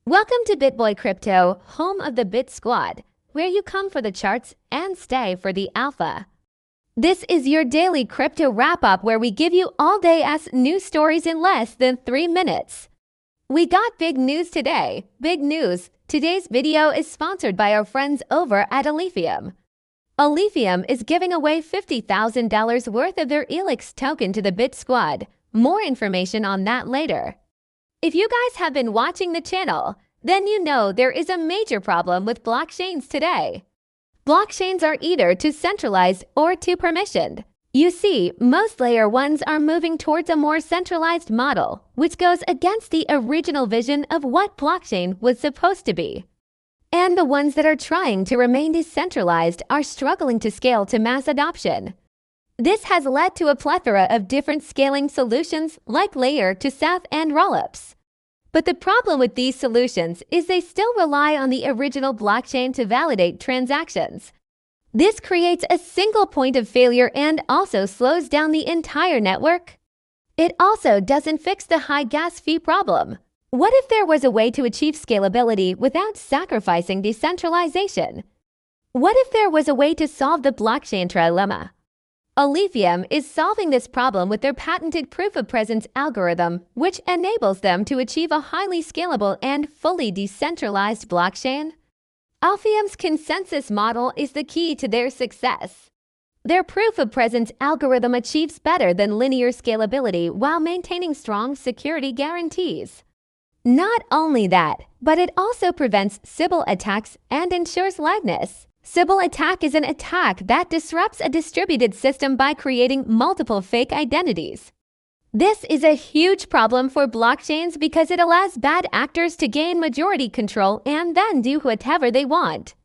Welcome to BitBoy Crypto, home of the Bit Squad, where you come for the charts and stay for the alpha. This is your daily crypto wrap-up where we give you all-day-ass news stories in less than 3 minutes. We got big news today. Big news. Today's video is sponsored by our friends over at Alephium. Alephium is giving away $50,000 worth of their ELIX token to the Bit Squad. More information on that later. If you guys have been watching the channel, then you know there is a major problem with blockchains today. Blockchains are either too centralized or too permissioned. You see, most layer 1s are moving towards a more centralized model, which goes against the original vision of what blockchain was supposed to be. And the ones that are trying to remain decentralized are struggling to scale to mass adoption. This has led to a plethora of different scaling solutions like layer to South and rollups. But the problem with these solutions is they still rely on the original blockchain to validate transactions. This creates a single point of failure and also slows down the entire network. It also doesn't fix the high gas fee problem. What if there was a way to achieve scalability without sacrificing decentralization? What if there was a way to solve the blockchain trilemma? Alephium is solving this problem with their patented proof-of-presence algorithm, which enables them to achieve a highly scalable and fully decentralized blockchain. Alephium's consensus model is the key to their success. Their proof-of-presence algorithm achieves better than linear scalability while maintaining strong security guarantees. Not only that, but it also prevents Sybil attacks and ensures liveness. Sybil attack is an attack that disrupts a distributed system by creating multiple fake identities. This is a huge problem for blockchains because it allows bad actors to gain majority control and then do whatever they want.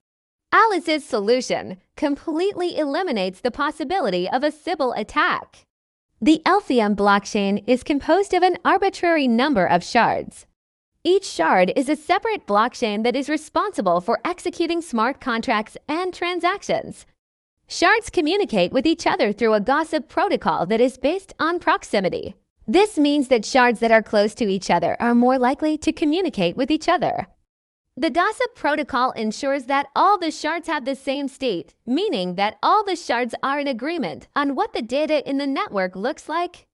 Alice's solution completely eliminates the possibility of a Sybil attack. The Alephium blockchain is composed of an arbitrary number of shards. Each shard is a separate blockchain that is responsible for executing smart contracts and transactions. Shards communicate with each other through a gossip protocol that is based on proximity. This means that shards that are close to each other are more likely to communicate with each other. The gossip protocol ensures that all the shards have the same state, meaning that all the shards are in agreement on what the data in the network looks like.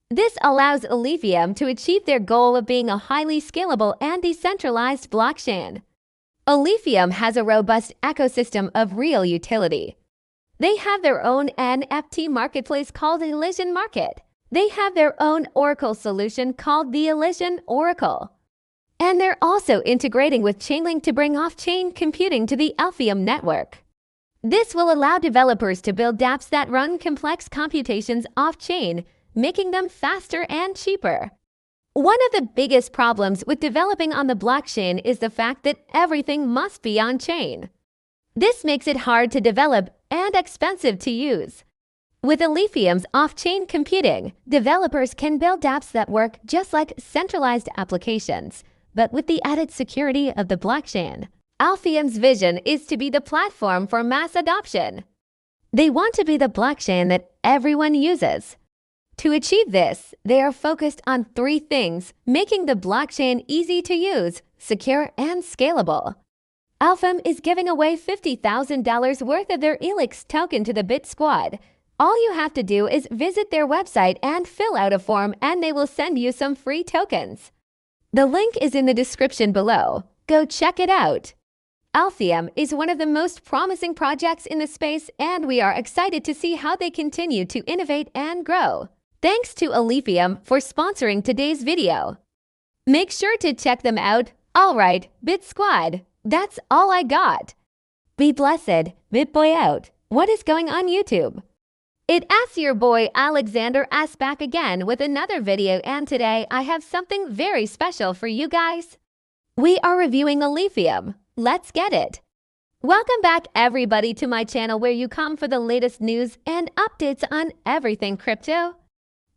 This allows Alephium to achieve their goal of being a highly scalable and decentralized blockchain. Alephium has a robust ecosystem of real utility. They have their own NFT marketplace called Elysian Market. They have their own Oracle solution called the Elysian Oracle. And they're also integrating with Chainlink to bring off-chain computing to the Alephium network. This will allow developers to build dApps that run complex computations off-chain, making them faster and cheaper. One of the biggest problems with developing on the blockchain is the fact that everything must be on-chain. This makes it hard to develop and expensive to use. With Alephium's off-chain computing, developers can build dApps that work just like centralized applications, but with the added security of the blockchain. Alephium's vision is to be the platform for mass adoption. They want to be the blockchain that everyone uses. To achieve this, they are focused on 3 things, making the blockchain easy to use, secure, and scalable. Alephium is giving away $50,000 worth of their ELIX token to the Bit Squad. All you have to do is visit their website and fill out a form and they will send you some free tokens. The link is in the description below. Go check it out. Alephium is one of the most promising projects in the space and we are excited to see how they continue to innovate and grow. Thanks to Alephium for sponsoring today's video. Make sure to check them out. Alright, Bit Squad, that's all I got. Be blessed, BitBoy out. What is going on YouTube? It asks your boy Alexander S back again with another video and today I have something very special for you guys. We are reviewing Alephium. Let's get it. Welcome back everybody to my channel where you come for the latest news and updates on everything crypto.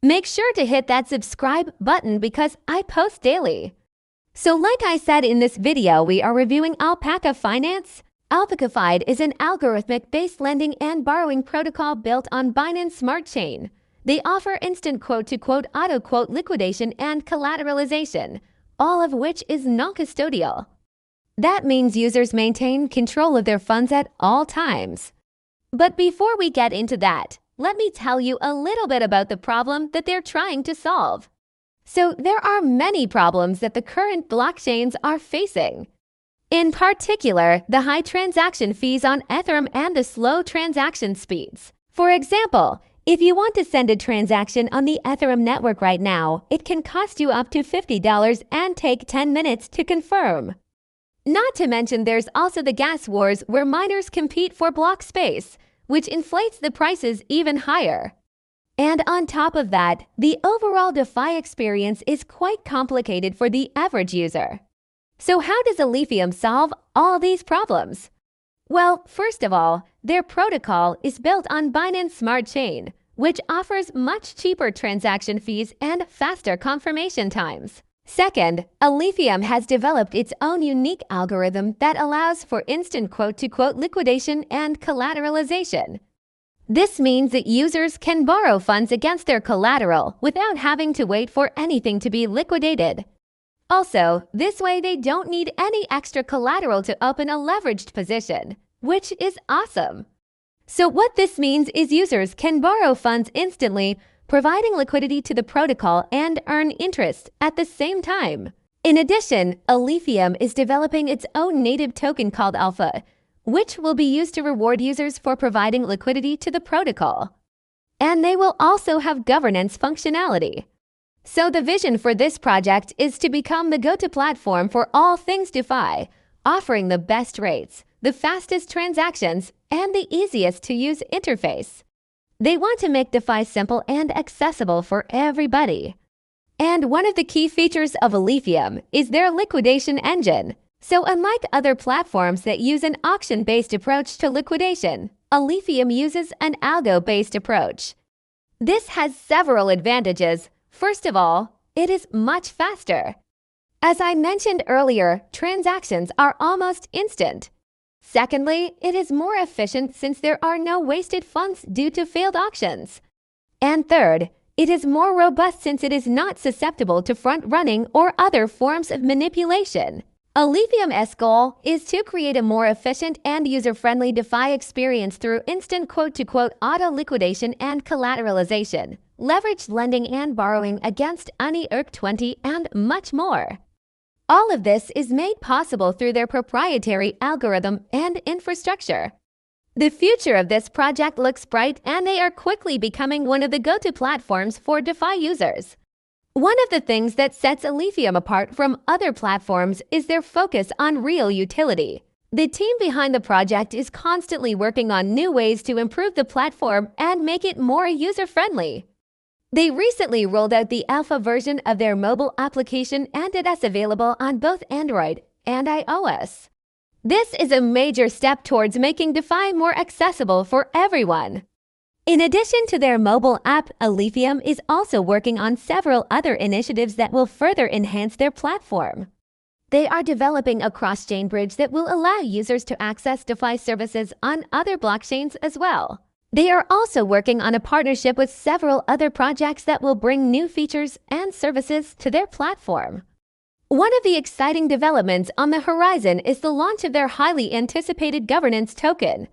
Make sure to hit that subscribe button because I post daily. So like I said in this video, we are reviewing Alpaca Finance. Alpaca is an algorithmic-based lending and borrowing protocol built on Binance Smart Chain. They offer instant quote-to-quote auto-quote liquidation and collateralization, all of which is non-custodial. That means users maintain control of their funds at all times. But before we get into that, let me tell you a little bit about the problem that they're trying to solve. So there are many problems that the current blockchains are facing. In particular, the high transaction fees on Ethereum and the slow transaction speeds. For example, if you want to send a transaction on the Ethereum network right now, it can cost you up to $50 and take 10 minutes to confirm. Not to mention there's also the gas wars where miners compete for block space, which inflates the prices even higher. And on top of that, the overall DeFi experience is quite complicated for the average user. So how does Alephium solve all these problems? Well, first of all, their protocol is built on Binance Smart Chain, which offers much cheaper transaction fees and faster confirmation times. Second, Alephium has developed its own unique algorithm that allows for instant quote-to-quote liquidation and collateralization. This means that users can borrow funds against their collateral without having to wait for anything to be liquidated. Also, this way they don't need any extra collateral to open a leveraged position, which is awesome. So what this means is users can borrow funds instantly, providing liquidity to the protocol and earn interest at the same time. In addition, Alephium is developing its own native token called Alpha, which will be used to reward users for providing liquidity to the protocol. And they will also have governance functionality. So the vision for this project is to become the go-to platform for all things DeFi, offering the best rates, the fastest transactions, and the easiest to use interface. They want to make DeFi simple and accessible for everybody. And one of the key features of Alephium is their liquidation engine. So unlike other platforms that use an auction-based approach to liquidation, Alephium uses an algo-based approach. This has several advantages. First of all, it is much faster. As I mentioned earlier, transactions are almost instant. Secondly, it is more efficient since there are no wasted funds due to failed auctions. And third, it is more robust since it is not susceptible to front-running or other forms of manipulation. Alephium's goal is to create a more efficient and user-friendly DeFi experience through instant quote-to-quote auto-liquidation and collateralization, leveraged lending and borrowing against any ERC20, and much more. All of this is made possible through their proprietary algorithm and infrastructure. The future of this project looks bright, and they are quickly becoming one of the go-to platforms for DeFi users. One of the things that sets Alephium apart from other platforms is their focus on real utility. The team behind the project is constantly working on new ways to improve the platform and make it more user-friendly. They recently rolled out the alpha version of their mobile application, and it is available on both Android and iOS. This is a major step towards making DeFi more accessible for everyone. In addition to their mobile app, Alephium is also working on several other initiatives that will further enhance their platform. They are developing a cross-chain bridge that will allow users to access DeFi services on other blockchains as well. They are also working on a partnership with several other projects that will bring new features and services to their platform. One of the exciting developments on the horizon is the launch of their highly anticipated governance token.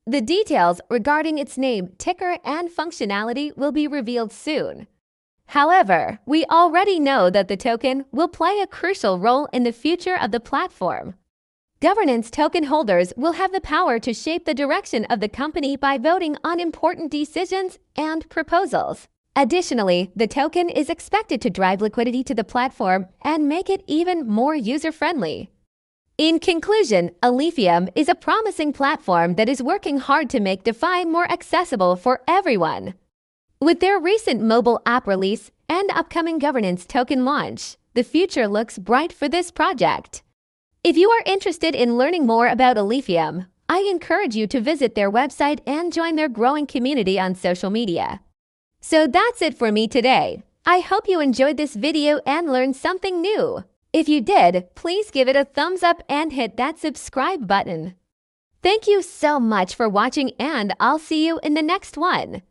The details regarding its name, ticker, and functionality will be revealed soon. However, we already know that the token will play a crucial role in the future of the platform. Governance token holders will have the power to shape the direction of the company by voting on important decisions and proposals. Additionally, the token is expected to drive liquidity to the platform and make it even more user-friendly. In conclusion, Alephium is a promising platform that is working hard to make DeFi more accessible for everyone. With their recent mobile app release and upcoming governance token launch, the future looks bright for this project. If you are interested in learning more about Alephium, I encourage you to visit their website and join their growing community on social media. So that's it for me today. I hope you enjoyed this video and learned something new. If you did, please give it a thumbs up and hit that subscribe button. Thank you so much for watching, and I'll see you in the next one.